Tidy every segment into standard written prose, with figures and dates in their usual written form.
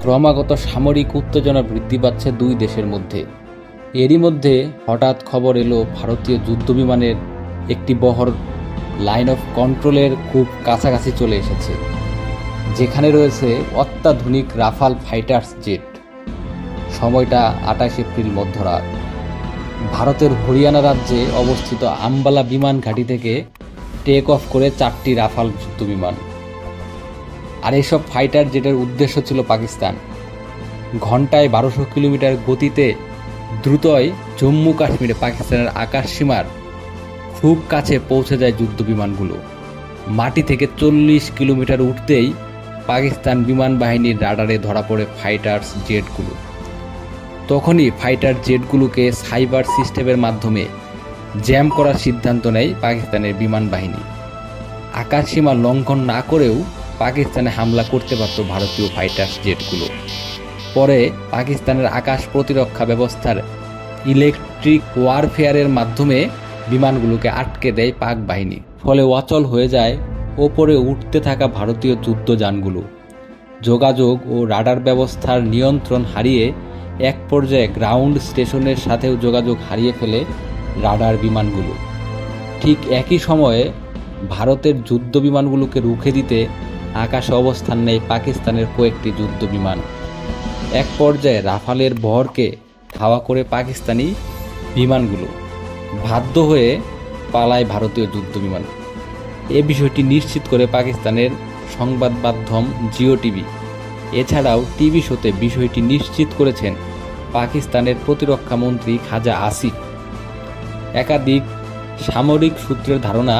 ক্রমাগত সামরিক উত্তেজনা বৃদ্ধি পাচ্ছে দুই দেশের মধ্যে। এরই মধ্যে হঠাৎ খবর এলো ভারতীয় যুদ্ধবিমানের একটি বহর লাইন অফ কন্ট্রোলের খুব কাছাকাছি চলে এসেছে, যেখানে রয়েছে অত্যাধুনিক রাফাল ফাইটার্স জেট। সময়টা 28 এপ্রিল মধ্যরাত। ভারতের হরিয়ানা রাজ্যে অবস্থিত আম্বালা বিমান ঘাঁটি থেকে টেক অফ করে 4টি রাফাল যুদ্ধবিমান। আর এসব ফাইটার জেটের উদ্দেশ্য ছিল পাকিস্তান। ঘন্টায় 1200 কিলোমিটার গতিতে দ্রুতই জম্মু কাশ্মীরে পাকিস্তানের আকাশ সীমার খুব কাছে পৌঁছে যায় যুদ্ধবিমানগুলো। মাটি থেকে 40 কিলোমিটার উঠতেই পাকিস্তান বিমান বাহিনীর রাডারে ধরা পড়ে ফাইটার্স জেটগুলো। তখনই ফাইটার জেটগুলোকে সাইবার সিস্টেমের মাধ্যমে জ্যাম করার সিদ্ধান্ত নেয় পাকিস্তানের বিমান বাহিনী। আকাশসীমা লঙ্ঘন না করেও পাকিস্তানে হামলা করতে পারত ভারতীয় ফাইটার্স জেটগুলো। পরে পাকিস্তানের আকাশ প্রতিরক্ষা ব্যবস্থার ইলেকট্রিক ওয়ারফেয়ারের মাধ্যমে বিমানগুলোকে আটকে দেয় পাক বাহিনী। ফলে অচল হয়ে যায় ওপরে উঠতে থাকা ভারতীয় যুদ্ধযানগুলো। যোগাযোগ ও রাডার ব্যবস্থার নিয়ন্ত্রণ হারিয়ে এক পর্যায়ে গ্রাউন্ড স্টেশনের সাথেও যোগাযোগ হারিয়ে ফেলে রাডার বিমানগুলো। ঠিক একই সময়ে ভারতের যুদ্ধ বিমানগুলোকে রুখে দিতে আকাশে অবস্থান নেয় পাকিস্তানের কয়েকটি যুদ্ধ বিমান। এক পর্যায়ে রাফালের বহরকে ধাওয়া করে পাকিস্তানি বিমানগুলো বাধ্য হয়ে পালায় ভারতীয় যুদ্ধ বিমান। এ বিষয়টি নিশ্চিত করে পাকিস্তানের সংবাদ মাধ্যম জিও টিভি। এছাড়াও টিভি শোতে বিষয়টি নিশ্চিত করেছেন পাকিস্তানের প্রতিরক্ষা মন্ত্রী খাজা আসিফ। একাধিক সামরিক সূত্রের ধারণা,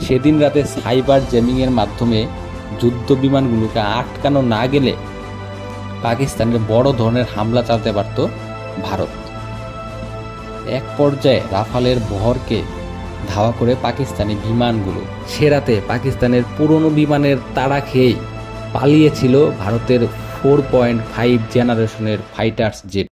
সেদিন রাতে সাইবার জ্যামিংয়ের মাধ্যমে যুদ্ধ বিমানগুলোকে আটকানো না গেলে পাকিস্তানের বড় ধরনের হামলা চালাতে পারত ভারত। এক পর্যায়ে রাফালের বহরকে ধাওয়া করে পাকিস্তানি বিমানগুলো। সে রাতে পাকিস্তানের পুরনো বিমানের তাড়া খেয়ে পালিয়েছিল ভারতের 4.5 জেনারেশনের ফাইটার্স জেট।